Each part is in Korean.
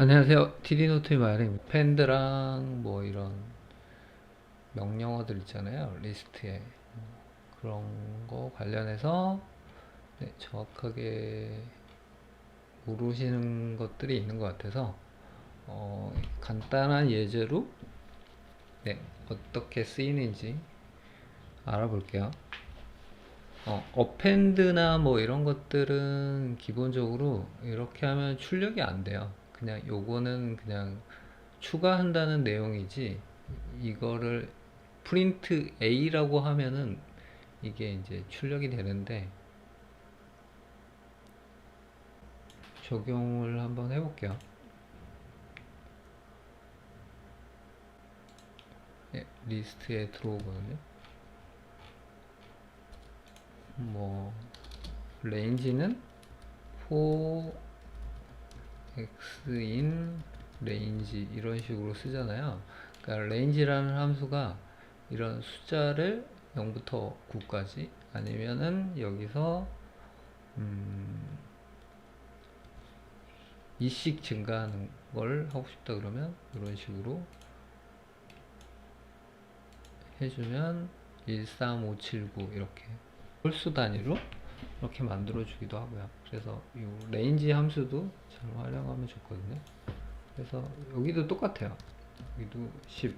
안녕하세요. TD노트의 마을입니다. 펜드랑 뭐 이런 명령어들 있잖아요. 리스트에 그런 거 관련해서 정확하게 모르시는 것들이 있는 것 같아서 간단한 예제로 어떻게 쓰이는지 알아볼게요. 어펜드나 뭐 이런 것들은 기본적으로 이렇게 하면 출력이 안 돼요. 그냥 요거는 그냥 추가한다는 내용이지, 이거를 프린트 A라고 하면은 이게 이제 출력이 되는데, 적용을 한번 해볼게요. 리스트에 들어오거든요. 뭐 레인지는 for x in range 이런 식으로 쓰잖아요. 그러니까 range라는 함수가 이런 숫자를 0부터 9까지, 아니면은 여기서 2씩 증가하는 걸 하고 싶다 그러면 이런 식으로 해주면 13579 이렇게 홀수 단위로 이렇게 만들어 주기도 하고요. 그래서 이 레인지 함수도 잘 활용하면 좋거든요. 그래서 여기도 똑같아요. 여기도 10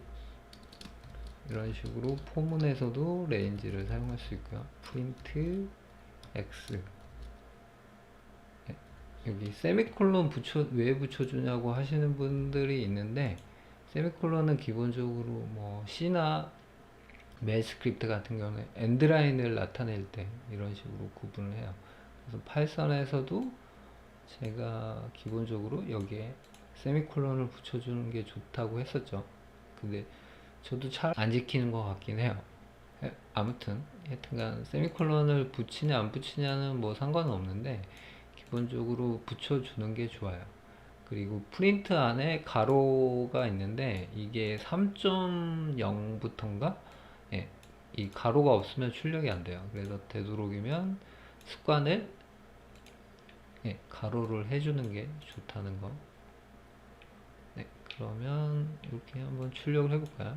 이런 식으로 포문에서도 레인지를 사용할 수 있고요. 프린트 x, 여기 세미콜론 왜 붙여주냐고 하시는 분들이 있는데, 세미콜론은 기본적으로 뭐 C나 메일 스크립트 같은 경우는 엔드라인을 나타낼 때 이런 식으로 구분을 해요. 그래서 파이썬에서도 제가 기본적으로 여기에 세미콜론을 붙여주는 게 좋다고 했었죠. 근데 저도 잘 안 지키는 것 같긴 해요. 아무튼 하여튼간 세미콜론을 붙이냐 안 붙이냐는 뭐 상관은 없는데, 기본적으로 붙여주는 게 좋아요. 그리고 프린트 안에 가로가 있는데 이게 3.0부터인가? 예, 이 가로가 없으면 출력이 안 돼요. 그래서 되도록이면 습관을 가로를 해주는 게 좋다는 거. 네, 그러면 이렇게 한번 출력을 해볼까요?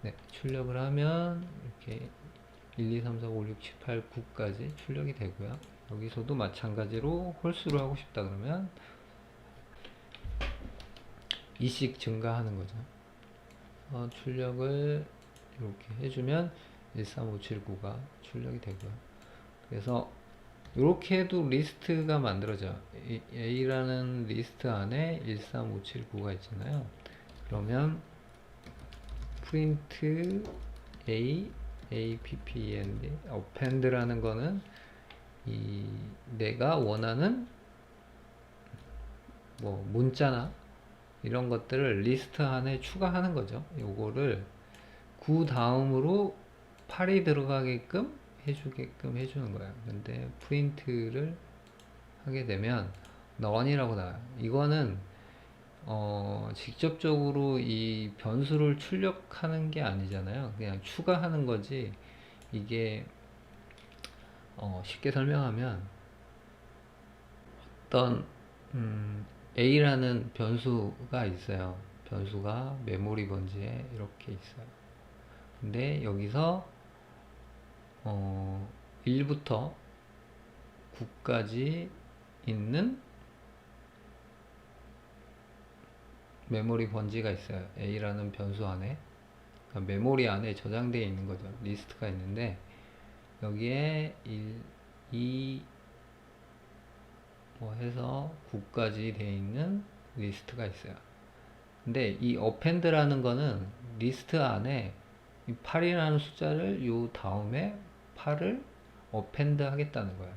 네, 출력을 하면 이렇게 1, 2, 3, 4, 5, 6, 7, 8, 9까지 출력이 되고요. 여기서도 마찬가지로 홀수를 하고 싶다 그러면 2씩 증가하는 거죠. 출력을 이렇게 해주면 13579가 출력이 되고요. 그래서 이렇게 해도 리스트가 만들어져요. A라는 리스트 안에 13579가 있잖아요. 그러면 print A, append, append라는 거는 내가 원하는 뭐 문자나 이런 것들을 리스트 안에 추가하는 거죠. 요거를 9 다음으로 8이 들어가게끔 해주는 거예요. 근데 프린트를 하게 되면 none이라고 나와요. 이거는 직접적으로 이 변수를 출력하는 게 아니잖아요. 그냥 추가하는 거지. 이게 쉽게 설명하면 어떤 A라는 변수가 있어요. 변수가 메모리 번지에 이렇게 있어요. 근데 여기서 1부터 9까지 있는 메모리 번지가 있어요. A라는 변수 안에. 그러니까 메모리 안에 저장되어 있는 거죠. 리스트가 있는데 여기에 1, 2, 뭐 해서 9까지 되어 있는 리스트가 있어요. 근데 이 append라는 거는 리스트 안에 이 8이라는 숫자를 요 다음에 8을 append 하겠다는 거예요.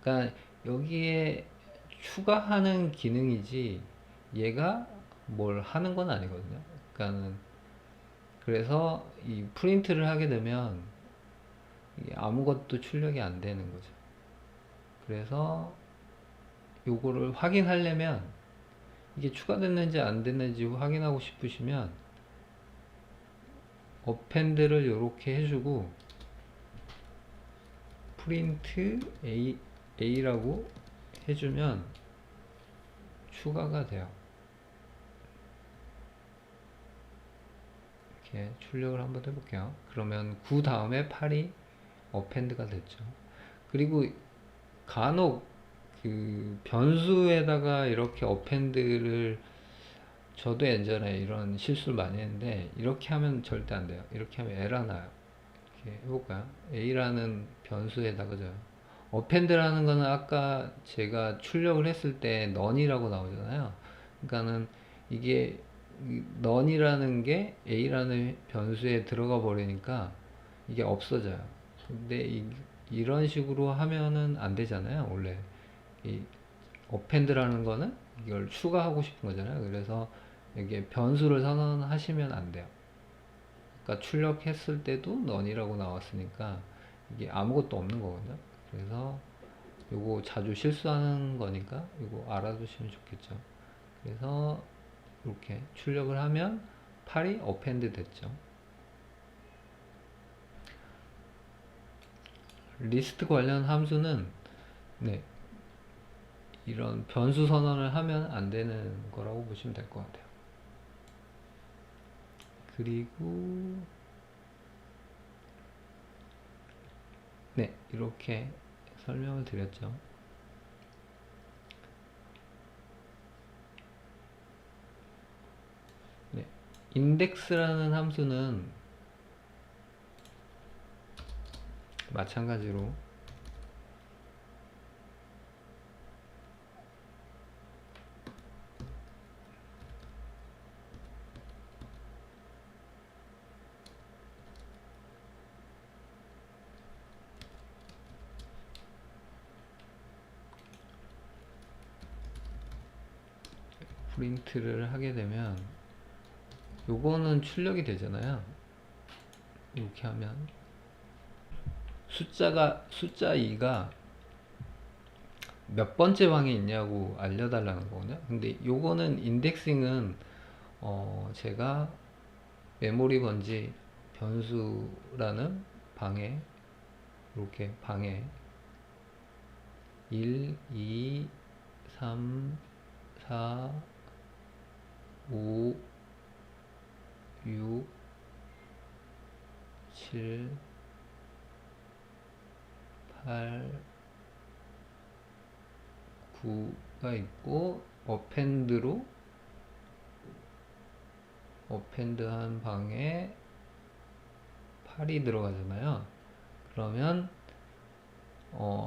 그러니까 여기에 추가하는 기능이지 얘가 뭘 하는 건 아니거든요. 그러니까는 그래서 이 프린트를 하게 되면 아무것도 출력이 안 되는 거죠. 그래서 요거를 확인하려면, 이게 추가됐는지 안 됐는지 확인하고 싶으시면 append를 이렇게 해주고 print A라고 해주면 추가가 돼요. 이렇게 출력을 한번 해볼게요. 그러면 9 다음에 8이 어펜드가 됐죠. 그리고 간혹 그 변수에다가 이렇게 어펜드를, 저도 예전에 이런 실수를 많이 했는데 이렇게 하면 절대 안 돼요. 이렇게 하면 에러 나요. 이렇게 해볼까요? a라는 변수에다가 죠. 어펜드라는 거는 아까 제가 출력을 했을 때 none이라고 나오잖아요. 그러니까는 이게 none이라는 게 a라는 변수에 들어가 버리니까 이게 없어져요. 근데 이런 식으로 하면은 안 되잖아요. 원래 이 어펜드라는 거는 이걸 추가하고 싶은 거잖아요. 그래서 이게 변수를 선언하시면 안 돼요. 그러니까 출력했을 때도 none이라고 나왔으니까 이게 아무것도 없는 거거든요. 그래서 요거 자주 실수하는 거니까 이거 알아두시면 좋겠죠. 그래서 이렇게 출력을 하면 8이 어펜드 됐죠. 리스트 관련 함수는 네, 이런 변수 선언을 하면 안 되는 거라고 보시면 될 것 같아요. 그리고 네, 이렇게 설명을 드렸죠. 네, 인덱스라는 함수는 마찬가지로 프린트를 하게 되면 요거는 출력이 되잖아요. 이렇게 하면 숫자 2가 몇 번째 방에 있냐고 알려달라는 거거든요. 근데 요거는 인덱싱은 제가 메모리 번지 변수라는 방에 이렇게 방에 1, 2, 3, 4, 5, 6, 7, 8, 9가 있고 어펜드한 방에 8이 들어가잖아요. 그러면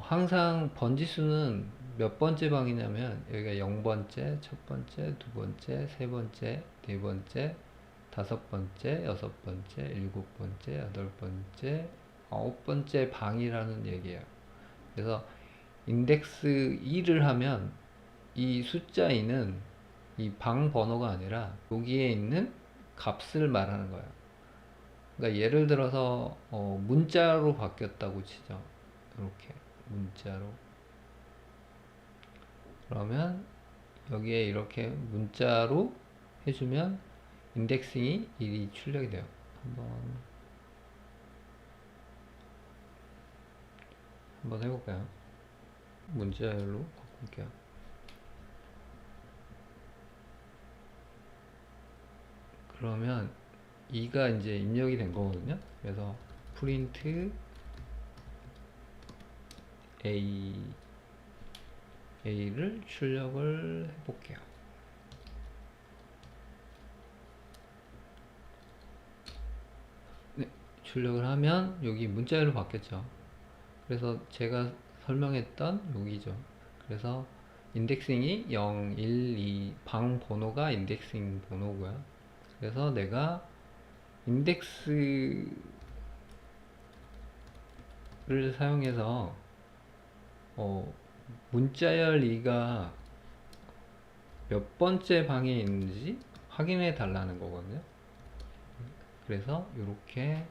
항상 번지수는 몇 번째 방이냐면 여기가 0번째, 첫 번째, 두 번째, 세 번째, 네 번째, 다섯 번째, 여섯 번째, 일곱 번째, 여덟 번째, 아홉 번째 방이라는 얘기예요. 그래서 인덱스 2를 하면 이 숫자 2는 이 방 번호가 아니라 여기에 있는 값을 말하는 거예요. 그러니까 예를 들어서 문자로 바뀌었다고 치죠. 이렇게 문자로. 그러면 여기에 이렇게 문자로 해주면 인덱싱이 1이 출력이 돼요. 한번 해볼까요? 문자열로 바꿀게요. 그러면 2가 이제 입력이 된 거거든요. 그래서 프린트 A를 출력을 해볼게요. 네, 출력을 하면 여기 문자열로 바뀌었죠. 그래서 제가 설명했던 여기죠. 그래서 인덱싱이 0, 1, 2, 방 번호가 인덱싱 번호고요. 그래서 내가 인덱스를 사용해서 문자열 2가 몇 번째 방에 있는지 확인해 달라는 거거든요. 그래서 이렇게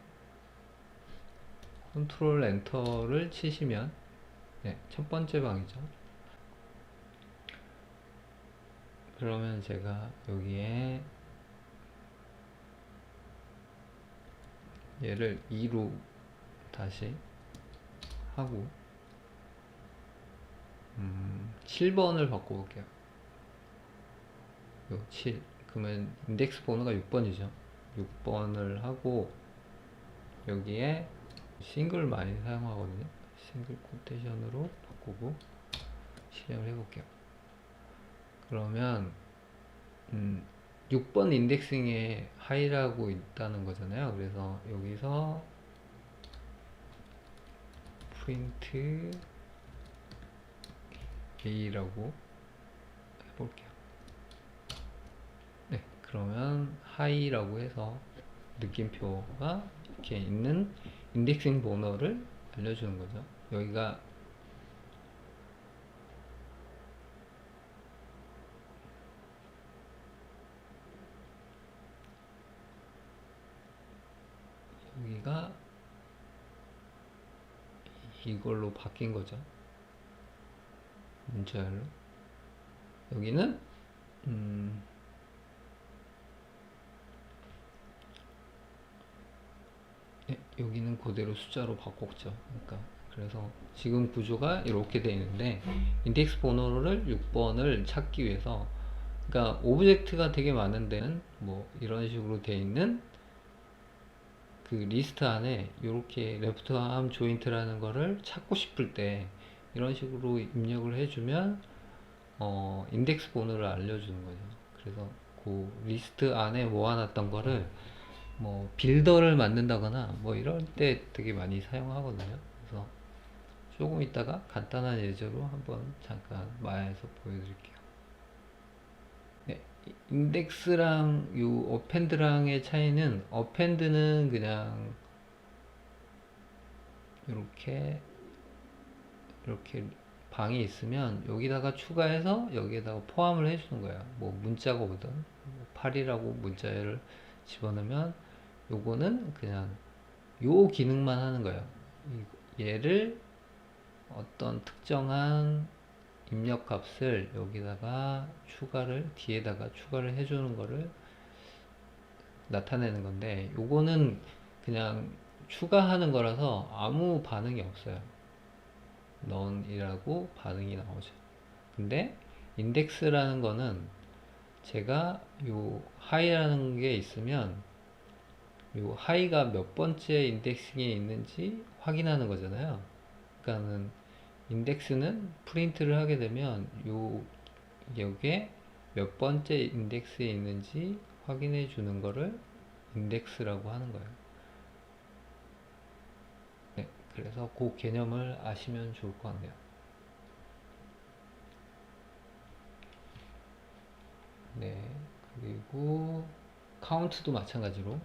컨트롤 엔터를 치시면 네, 첫 번째 방이죠. 그러면 제가 여기에 얘를 2로 다시 하고 7번을 바꿔볼게요. 요 7. 그러면 인덱스 번호가 6번이죠. 6번을 하고 여기에 싱글 많이 사용하거든요. 싱글 코테이션으로 바꾸고 실행을 해볼게요. 그러면 6번 인덱싱에 하이라고 있다는 거잖아요. 그래서 여기서 프린트 A라고 해볼게요. 네, 그러면 하이라고 해서 느낌표가 이렇게 있는 인덱싱 번호를 알려주는 거죠. 여기가 이걸로 바뀐 거죠. 문자열로. 여기는 네, 여기는 그대로 숫자로 바꿨죠. 그러니까 그래서 지금 구조가 이렇게 되어 있는데 인덱스 번호를 6번을 찾기 위해서, 그러니까 오브젝트가 되게 많은 데는 뭐 이런 식으로 되어 있는 그 리스트 안에 이렇게 레프트 암 조인트라는 거를 찾고 싶을 때 이런 식으로 입력을 해주면 인덱스 번호를 알려주는 거죠. 그래서 그 리스트 안에 모아놨던 거를 뭐 빌더를 만든다거나 뭐 이럴 때 되게 많이 사용하거든요. 그래서 조금 이따가 간단한 예제로 한번 잠깐 마야에서 보여드릴게요. 네, 인덱스랑 요 어펜드랑의 차이는, 어펜드는 그냥 이렇게 방이 있으면 여기다가 추가해서 여기에다가 포함을 해주는 거예요. 뭐 문자가 오든 8이라고 문자를 집어넣으면 요거는 그냥 요 기능만 하는 거예요. 얘를 어떤 특정한 입력 값을 여기다가 뒤에다가 추가를 해주는 거를 나타내는 건데, 요거는 그냥 추가하는 거라서 아무 반응이 없어요. none이라고 반응이 나오죠. 근데 인덱스라는 거는 제가 요 하이라는 게 있으면 요 하이가 몇 번째 인덱싱에 있는지 확인하는 거잖아요. 그러니까는 인덱스는 프린트를 하게 되면 여기에 몇 번째 인덱스에 있는지 확인해 주는 거를 인덱스라고 하는 거예요. 네, 그래서 그 개념을 아시면 좋을 것 같네요. 네, 그리고 카운트도 마찬가지로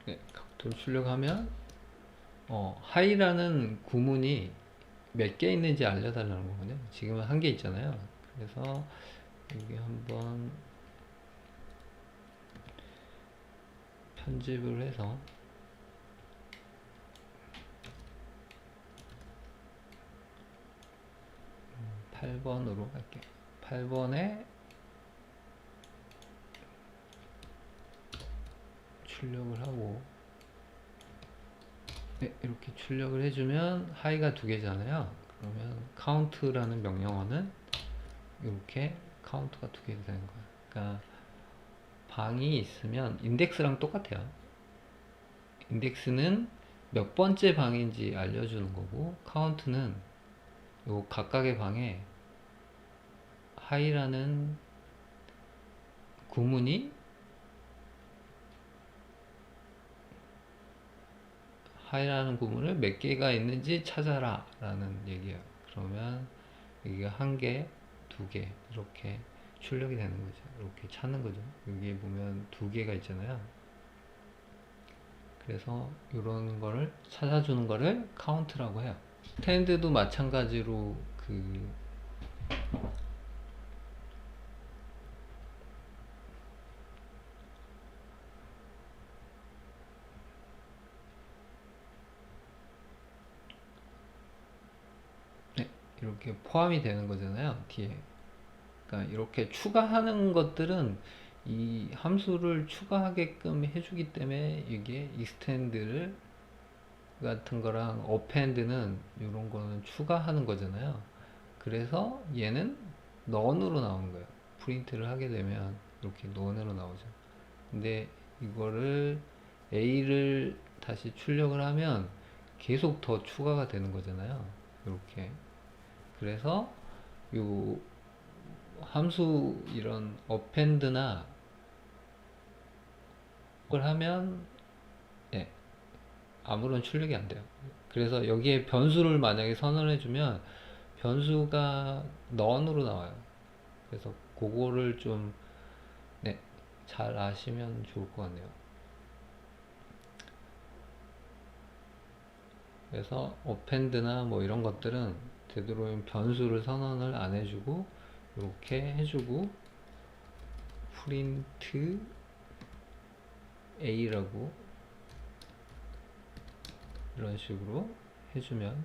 네, 카운트를 출력하면 하이라는 구문이 몇 개 있는지 알려달라는 거거든요. 지금은 한 개 있잖아요. 그래서 여기 한번 편집을 해서 8번으로 갈게요. 8번에 출력을 하고, 네, 이렇게 출력을 해주면 하이가 두 개잖아요. 그러면 count라는 명령어는 이렇게 카운트가 두 개가 되는 거예요. 그러니까 방이 있으면 인덱스랑 똑같아요. 인덱스는 몇 번째 방인지 알려주는 거고, 카운트는 요 각각의 방에 하이라는 구문이 하이라는 구문을 몇 개가 있는지 찾아라 라는 얘기예요. 그러면 여기가 한 개, 두 개 이렇게 출력이 되는 거죠. 이렇게 찾는 거죠. 여기에 보면 두 개가 있잖아요. 그래서 이런 거를 찾아주는 거를 카운트라고 해요. 스탠드도 마찬가지로 네, 이렇게 포함이 되는 거잖아요. 뒤에. 그러니까 이렇게 추가하는 것들은 이 함수를 추가하게끔 해주기 때문에 이게 extend를 같은 거랑 append는 이런 거는 추가하는 거잖아요. 그래서 얘는 none으로 나오는 거예요. 프린트를 하게 되면 이렇게 none으로 나오죠. 근데 이거를 a를 다시 출력을 하면 계속 더 추가가 되는 거잖아요. 이렇게. 그래서 요 함수 이런 append나 그걸 하면 예, 아무런 출력이 안 돼요. 그래서 여기에 변수를 만약에 선언해 주면 변수가 none으로 나와요. 그래서 그거를 좀 네, 잘 아시면 좋을 것 같네요. 그래서 append나 뭐 이런 것들은 되도록이면 변수를 선언을 안 해주고 이렇게 해주고 print a라고 이런 식으로 해주면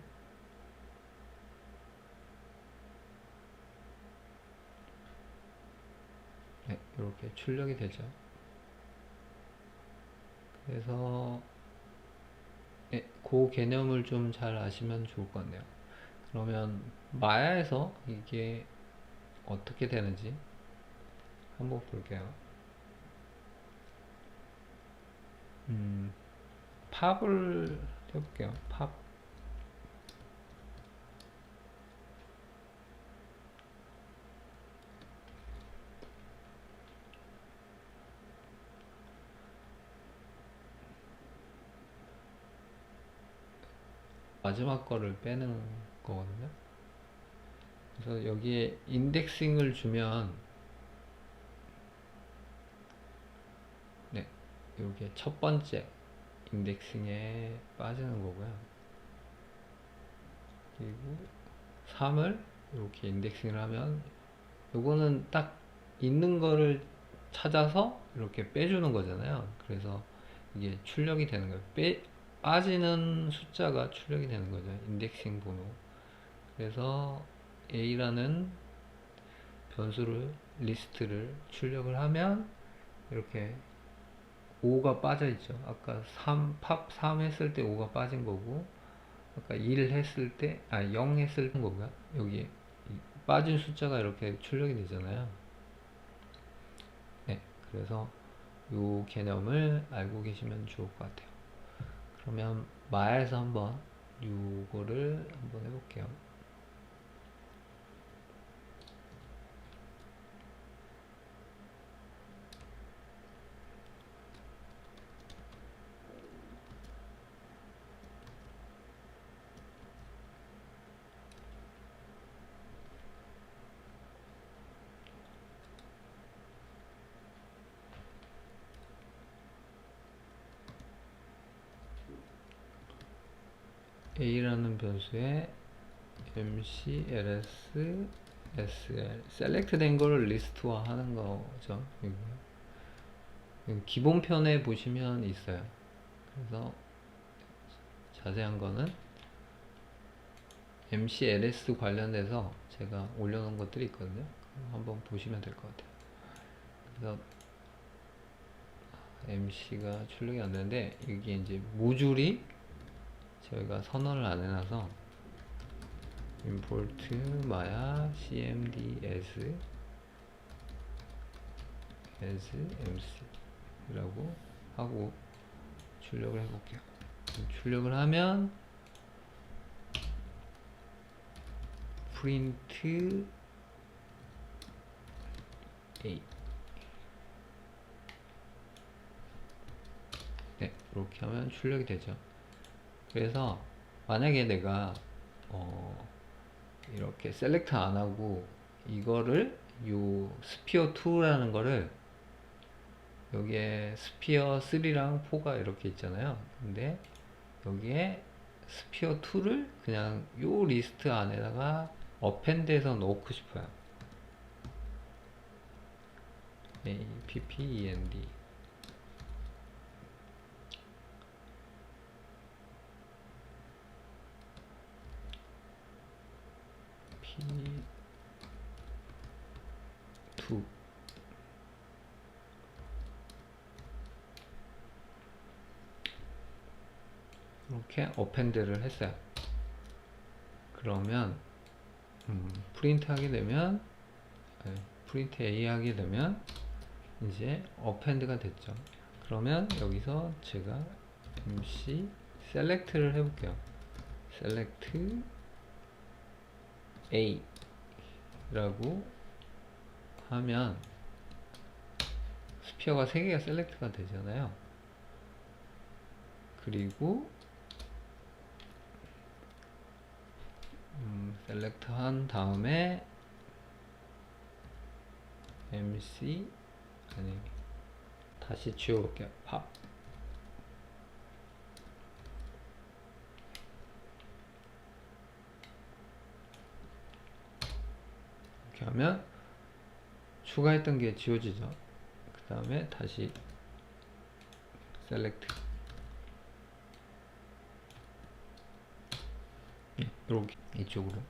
네, 이렇게 출력이 되죠. 그래서 네, 그 개념을 좀 잘 아시면 좋을 것 같네요. 그러면 마야에서 이게 어떻게 되는지 한번 볼게요. 팝을 해볼게요. 팝. 마지막 거를 빼는 거거든요. 그래서 여기에 인덱싱을 주면 네, 이렇게 첫 번째 인덱싱에 빠지는 거고요. 그리고 3을 이렇게 인덱싱을 하면 요거는 딱 있는 거를 찾아서 이렇게 빼주는 거잖아요. 그래서 이게 출력이 되는 거예요. 빠지는 숫자가 출력이 되는 거죠. 인덱싱 번호. 그래서 A라는 변수를, 리스트를 출력을 하면 이렇게 5가 빠져 있죠. 아까 팝 3 했을 때 5가 빠진 거고, 아까 1 했을 때, 0 했을 때 거고요. 여기 빠진 숫자가 이렇게 출력이 되잖아요. 네, 그래서 이 개념을 알고 계시면 좋을 것 같아요. 그러면 마야에서 한번 이거를 한번 해볼게요. A라는 변수에 MC, LS, SL 셀렉트 된 거를 리스트화 하는 거죠. 기본 편에 보시면 있어요. 그래서 자세한 거는 MC, LS 관련돼서 제가 올려놓은 것들이 있거든요. 한번 보시면 될 것 같아요. 그래서 MC가 출력이 안 되는데 여기 이제 모듈이 저희가 선언을 안 해놔서 import maya cmd as MC 라고 하고 출력을 해볼게요. 출력을 하면 print a 네, 이렇게 하면 출력이 되죠. 그래서 만약에 내가 이렇게 셀렉트 안 하고 이거를 요 스피어 2라는 거를 여기에 스피어 3랑 4가 이렇게 있잖아요. 근데 여기에 스피어 2를 그냥 요 리스트 안에다가 어펜드해서 넣고 싶어요. append p2 이렇게 어펜드를 했어요. 그러면 프린트 하게 되면 프린트 A 하게 되면 이제 어펜드가 됐죠. 그러면 여기서 제가 MC 셀렉트를 해볼게요. 셀렉트 A 라고 하면 스피어가 3개가 셀렉트가 되잖아요. 그리고 셀렉트 한 다음에 MC 아니 다시 지워볼게요. 팝 이렇게 하면 추가했던 게 지워지죠. 그 다음에 다시 셀렉트 이렇게 이쪽으로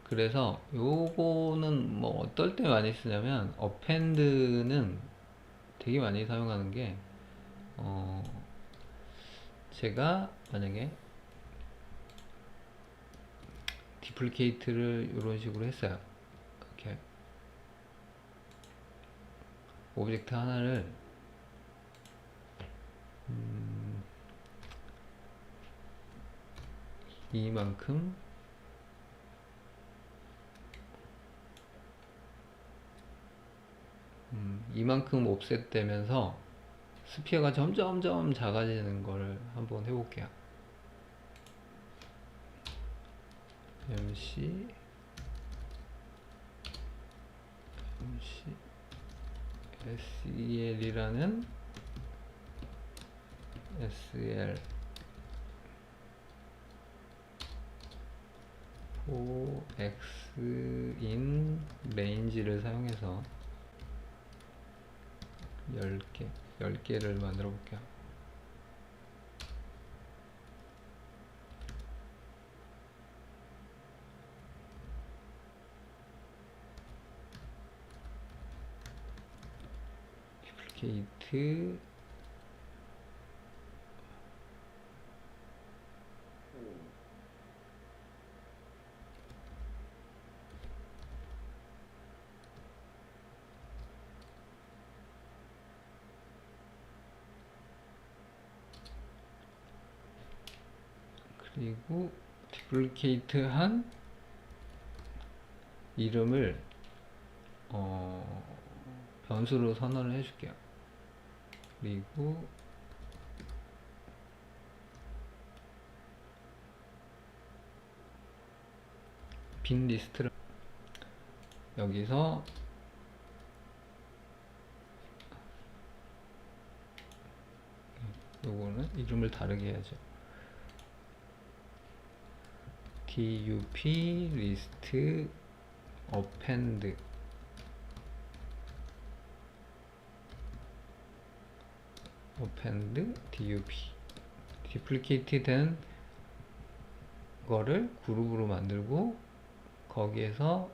그래서 요거는 뭐 어떨 때 많이 쓰냐면 어펜드는 되게 많이 사용하는 게 제가 만약에 디플리케이트를 이런 식으로 했어요. 이렇게 오브젝트 하나를 이만큼 이만큼 옵셋 되면서 스피어가 점점점 작아지는 거를 한번 해볼게요. MC SEL이라는 SL 4X in range를 사용해서 10개를 만들어 볼게요. 디플리케이트 그리고 디플리케이트 한 이름을 변수로 선언을 해줄게요. 그리고 빈 리스트를 여기서 요거는 이름을 다르게 해야죠. dup 리스트 append dup 디플리케이트 된 거를 그룹으로 만들고 거기에서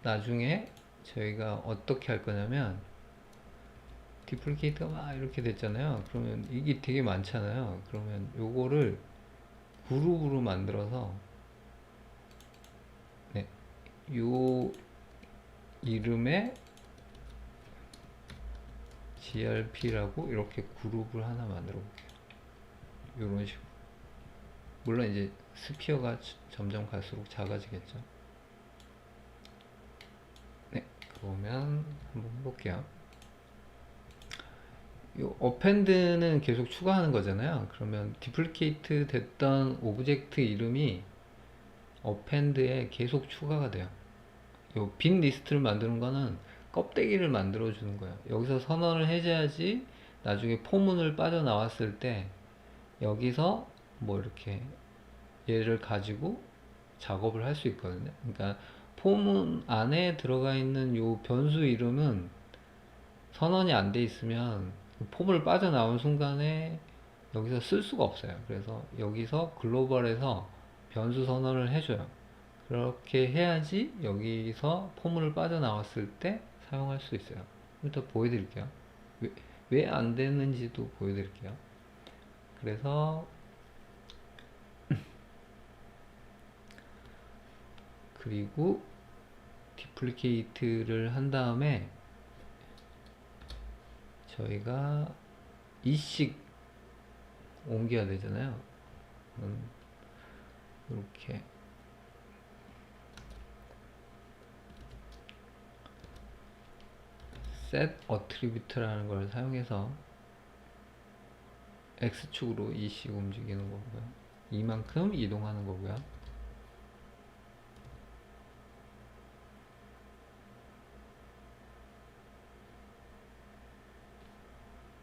나중에 저희가 어떻게 할 거냐면 디플리케이트가 막 이렇게 됐잖아요. 그러면 이게 되게 많잖아요. 그러면 요거를 그룹으로 만들어서 요 이름에 grp라고 이렇게 그룹을 하나 만들어 볼게요. 요런 식으로. 물론 이제 스피어가 점점 갈수록 작아지겠죠. 네, 그러면 한번 해볼게요. 요 어펜드는 계속 추가하는 거잖아요. 그러면 디플리케이트 됐던 오브젝트 이름이 어펜드에 계속 추가가 돼요. 요 빈 리스트를 만드는 거는 껍데기를 만들어 주는 거예요. 여기서 선언을 해줘야지 나중에 포문을 빠져나왔을 때 여기서 뭐 이렇게 얘를 가지고 작업을 할 수 있거든요. 그러니까 포문 안에 들어가 있는 요 변수 이름은 선언이 안 돼 있으면 포문을 빠져나온 순간에 여기서 쓸 수가 없어요. 그래서 여기서 글로벌에서 변수 선언을 해줘요. 그렇게 해야지 여기서 포문을 빠져나왔을 때 사용할 수 있어요. 일단 보여드릴게요. 왜 안 되는지도 보여드릴게요. 그래서 그리고 디플리케이트를 한 다음에 저희가 이씩 옮겨야 되잖아요. 이렇게 set attribute라는 걸 사용해서 x축으로 이씩 움직이는 거고요. 이만큼 이동하는 거고요.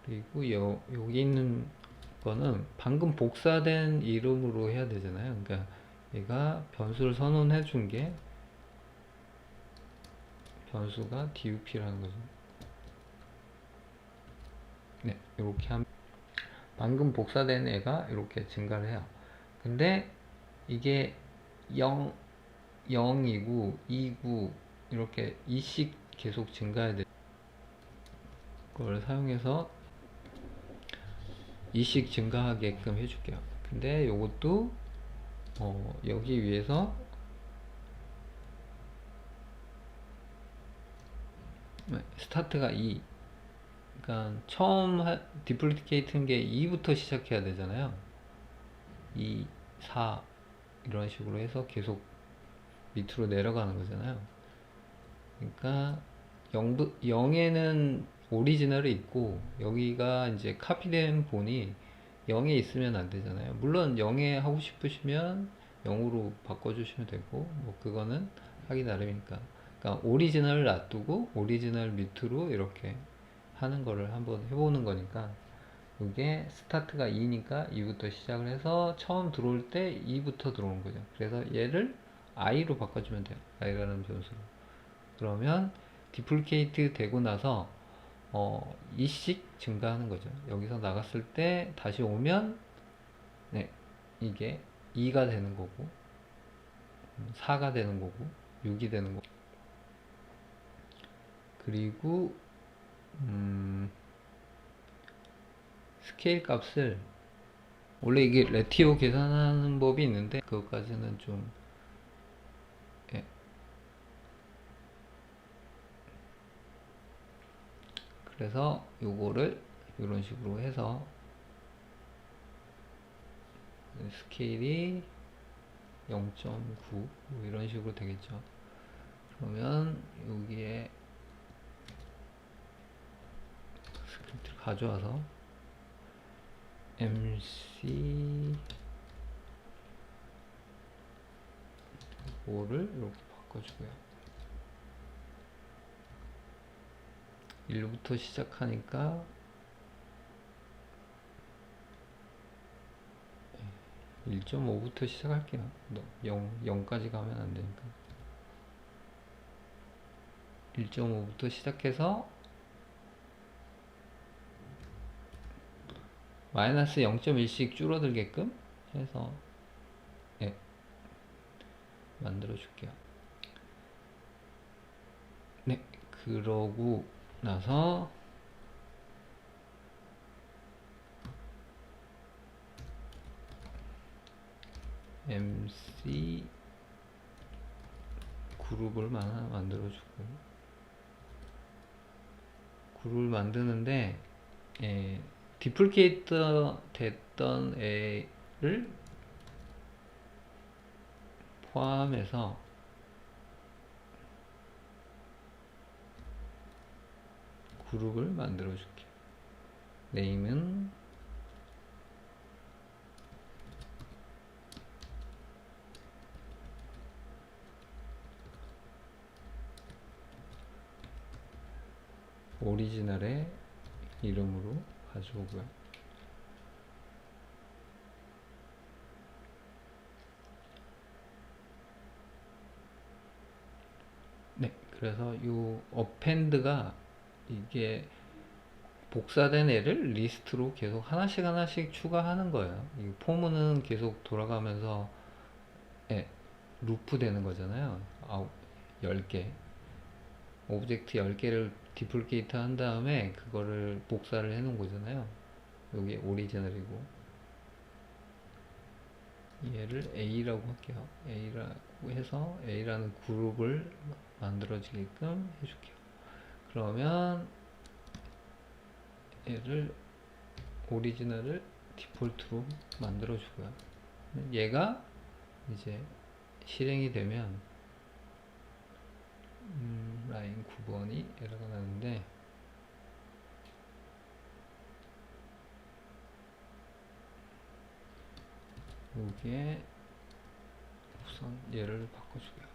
그리고 여기 있는 거는 방금 복사된 이름으로 해야 되잖아요. 그러니까 얘가 변수를 선언해 준 게 변수가 dup라는 거죠. 네, 이렇게 하면 방금 복사된 애가 이렇게 증가를 해요. 근데 이게 0, 0이고 2고 이렇게 2씩 계속 증가해야 돼. 그걸 사용해서 2씩 증가하게끔 해줄게요. 근데 요것도 여기 위해서 스타트가 2, 그러니까 처음 디플리케이트는 게 2부터 시작해야 되잖아요. 2, 4 이런 식으로 해서 계속 밑으로 내려가는 거잖아요. 그러니까 0에는 오리지널이 있고 여기가 이제 카피된 본이 0에 있으면 안 되잖아요. 물론 0에 하고 싶으시면 0으로 바꿔주시면 되고 뭐 그거는 하기 나름이니까. 그러니까 오리지널을 놔두고 오리지널 밑으로 이렇게 하는 거를 한번 해보는 거니까 이게 스타트가 2니까 2부터 시작을 해서 처음 들어올 때 2부터 들어오는 거죠. 그래서 얘를 i로 바꿔주면 돼요. i라는 변수로. 그러면 디플리케이트 되고 나서 2씩 증가하는 거죠. 여기서 나갔을 때 다시 오면 네, 이게 2가 되는 거고 4가 되는 거고 6이 되는 거고 그리고 스케일 값을 원래 이게 레티오 계산하는 법이 있는데 그것까지는 좀 예. 그래서 요거를 이런 식으로 해서 스케일이 0.9 뭐 이런 식으로 되겠죠. 그러면 여기에 스크립트를 가져와서 MC 5를 이렇게 바꿔주고요. 1부터 시작하니까 1.5부터 시작할게요. 0까지 가면 안 되니까. 1.5부터 시작해서 마이너스 0.1씩 줄어들게끔 해서 예, 만들어 줄게요. 네, 그러고 나서 MC 그룹을 하나 만들어 주고 그룹을 만드는데 디플리케이터 됐던 애를 포함해서 그룹을 만들어 줄게요. 네임은 오리지널의 이름으로 가져오고요. 네, 그래서 이 append가 이게 복사된 애를 리스트로 계속 하나씩 하나씩 추가하는 거예요. 이 폼은 계속 돌아가면서 루프 되는 거잖아요. 10개 오브젝트 10개를 디플레이트 한 다음에 그거를 복사를 해 놓은 거잖아요. 여기 오리지널이고, 얘를 A라고 할게요. A라고 해서 A라는 그룹을 만들어지게끔 해줄게요. 그러면 얘를 오리지널을 디폴트로 만들어주고요. 얘가 이제 실행이 되면 라인 9번이 에러가 나는데, 여기에 우선 얘를 바꿔주고요.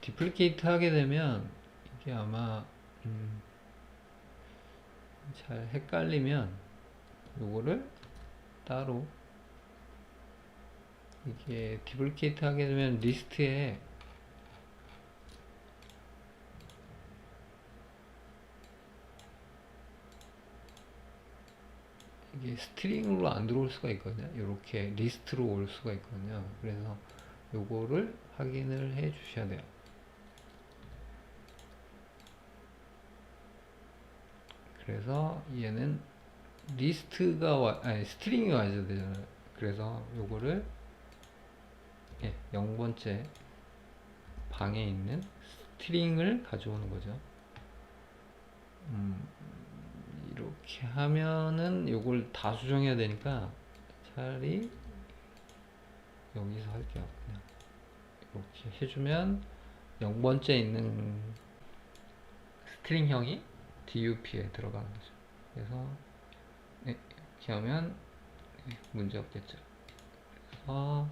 디플리케이트 하게 되면 이게 아마 잘 헷갈리면 요거를 따로, 이게 디플리케이트 하게 되면 리스트에 이게 스트링으로 안 들어올 수가 있거든요. 이렇게 리스트로 올 수가 있거든요. 그래서 요거를 확인을 해 주셔야 돼요. 그래서 얘는 리스트가 아니 스트링이 와야 되잖아요. 그래서 요거를 0번째 방에 있는 스트링을 가져오는 거죠. 이렇게 하면은 요걸 다 수정해야 되니까 차라리 여기서 할게요. 그냥 이렇게 해주면 0번째 있는 스트링형이 DUP에 들어가는 거죠. 그래서 이렇게 하면 문제 없겠죠. 그래서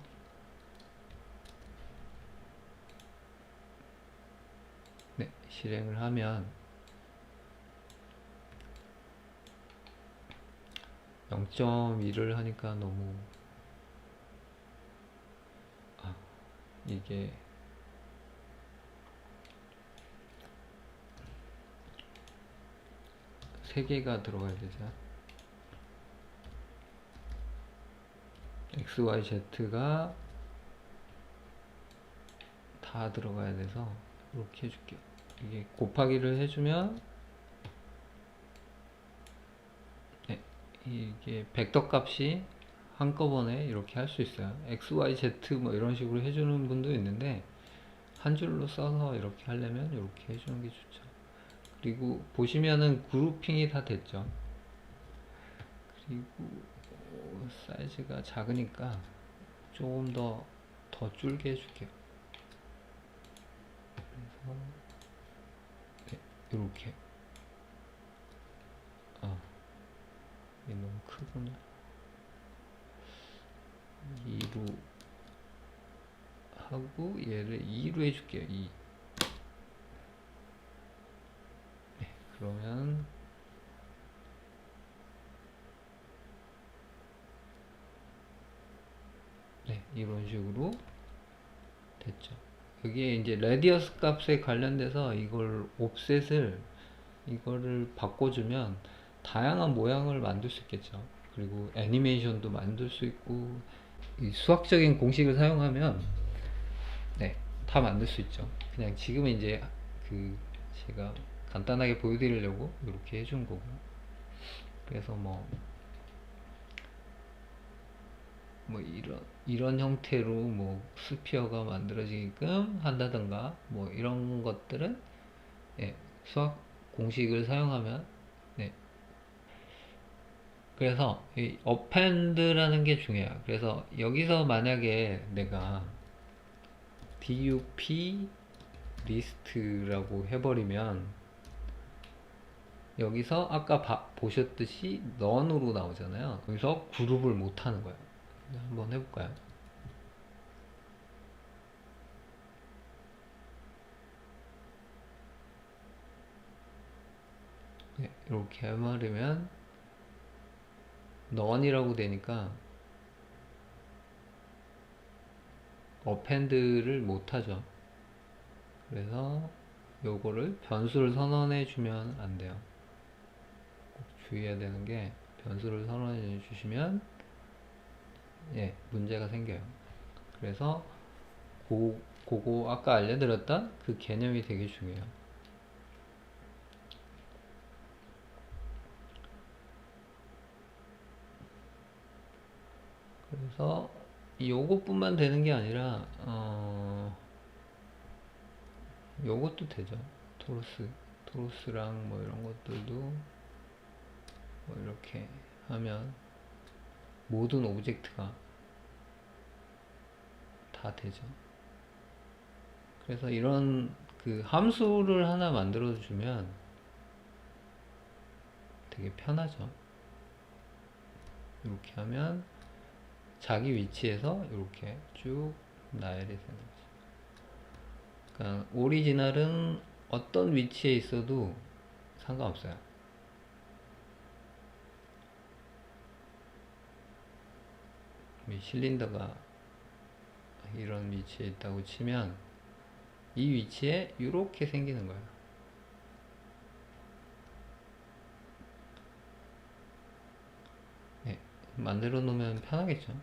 실행을 하면 0.1을 하니까 너무 이게 세 개가 들어가야 되죠. X, Y, Z가 다 들어가야 돼서 이렇게 해줄게요. 이게 곱하기를 해주면 이게 벡터 값이 한꺼번에 이렇게 할 수 있어요. X, Y, Z 뭐 이런 식으로 해주는 분도 있는데 한 줄로 써서 이렇게 하려면 이렇게 해주는 게 좋죠. 그리고 보시면은 그룹핑이 다 됐죠. 그리고 사이즈가 작으니까 조금 더 줄게 해줄게요. 그래서 이렇게 이게 너무 크구나. 2로 하고 얘를 2로 해줄게요. 2. 그러면 이런 식으로 됐죠. 여기에 이제 레디어스 값에 관련돼서 이거를 바꿔주면 다양한 모양을 만들 수 있겠죠. 그리고 애니메이션도 만들 수 있고, 이 수학적인 공식을 사용하면 다 만들 수 있죠. 그냥 지금은 이제 제가 간단하게 보여드리려고 이렇게 해준 거고, 그래서 뭐 이런 형태로 뭐 스피어가 만들어지게끔 한다던가 뭐 이런 것들은 수학 공식을 사용하면 그래서 이 append라는 게 중요해요. 그래서 여기서 만약에 내가 dup 리스트라고 해버리면 여기서 아까 보셨듯이 none으로 나오잖아요. 여기서 그룹을 못 하는 거예요. 한번 해볼까요? 이렇게 해버리면 none이라고 되니까 append를 못 하죠. 그래서 요거를 변수를 선언해 주면 안 돼요. 꼭 주의해야 되는 게, 변수를 선언해 주시면 문제가 생겨요. 그래서 그거 아까 알려드렸던 그 개념이 되게 중요해요. 그래서 요것뿐만 되는 게 아니라 요것도 되죠. 토로스랑 뭐 이런 것들도 뭐 이렇게 하면 모든 오브젝트가 다 되죠. 그래서 이런 그 함수를 하나 만들어 주면 되게 편하죠. 이렇게 하면 자기 위치에서 이렇게 쭉 나열이 되는 거죠. 그러니까 오리지널은 어떤 위치에 있어도 상관없어요. 이 실린더가 이런 위치에 있다고 치면 이 위치에 이렇게 생기는 거예요. 네, 만들어 놓으면 편하겠죠.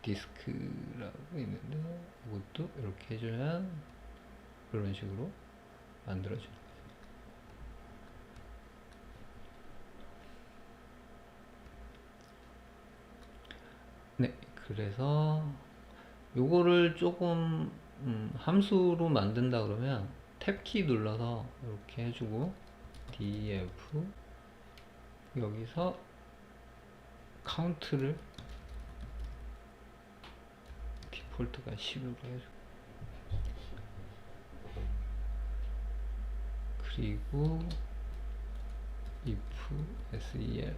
디스크라고 있는데 이것도 이렇게 해주면 그런 식으로 만들어주는 거죠. 네, 그래서 요거를 조금 함수로 만든다 그러면 탭키 눌러서 이렇게 해주고 df 여기서 카운트를 디폴트가 10으로 해주고 그리고 if ser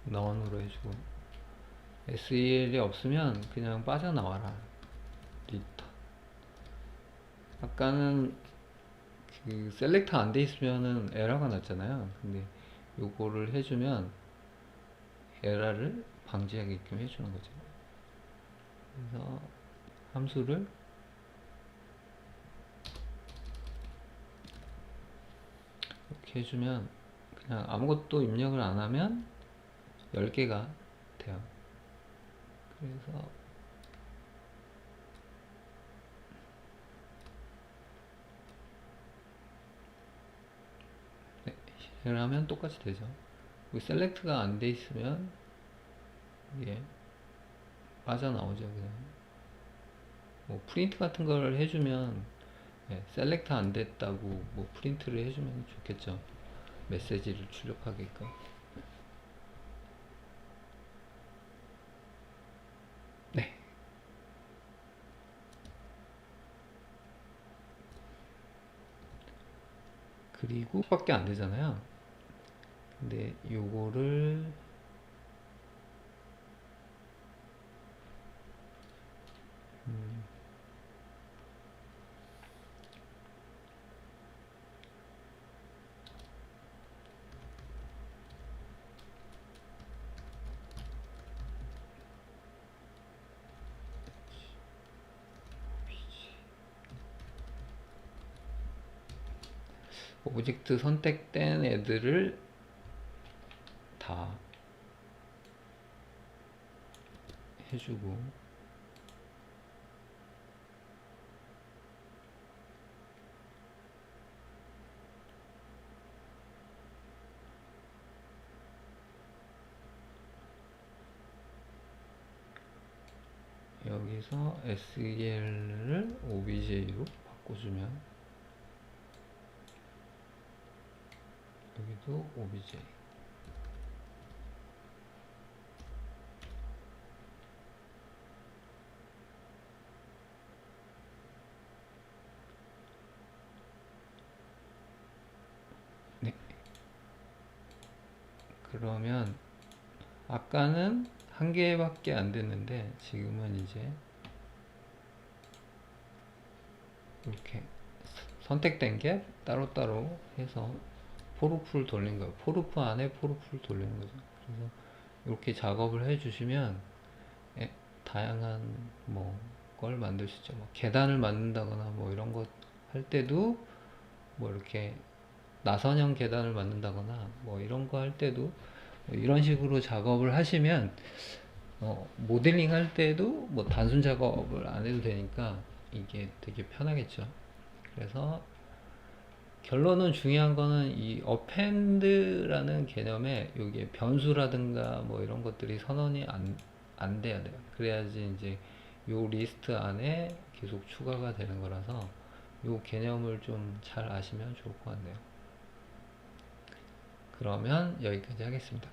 none으로 해주고 sel이 없으면 그냥 빠져나와라 리턴. 아까는 그 셀렉터 안 돼 있으면은 에러가 났잖아요. 근데 요거를 해주면 에러를 방지하게끔 해주는 거죠. 그래서 함수를 이렇게 해주면 그냥 아무것도 입력을 안 하면 10개가 돼요. 그래서 네, 실행을 하면 똑같이 되죠. 셀렉트가 안 돼 있으면 이게 빠져나오죠. 그냥 뭐 프린트 같은 걸 해주면 셀렉트 안 됐다고 뭐 프린트를 해주면 좋겠죠. 메시지를 출력하게끔. 네. 그리고 밖에 안 되잖아요. 근데 요거를 오브젝트 선택된 애들을 다 해주고 여기서 sel을 obj로 바꿔주면 여기도 obj. 네. 그러면 아까는 한 개밖에 안 됐는데 지금은 이제 이렇게 선택된 게 따로따로 해서 포루프를 돌린 거예요. 포루프 안에 포루프를 돌리는 거죠. 그래서 이렇게 작업을 해 주시면 다양한 뭐 걸 만들 수 있죠. 뭐 계단을 만든다거나 뭐 이런 거 할 때도 뭐 이렇게 나선형 계단을 만든다거나 뭐 이런 거 할 때도 이런 식으로 작업을 하시면 모델링 할 때도 뭐 단순 작업을 안 해도 되니까 이게 되게 편하겠죠. 그래서 결론은 중요한 거는 이 append라는 개념에 여기에 변수라든가 뭐 이런 것들이 선언이 안 돼야 돼요. 그래야지 이제 요 리스트 안에 계속 추가가 되는 거라서 요 개념을 좀 잘 아시면 좋을 것 같네요. 그러면 여기까지 하겠습니다.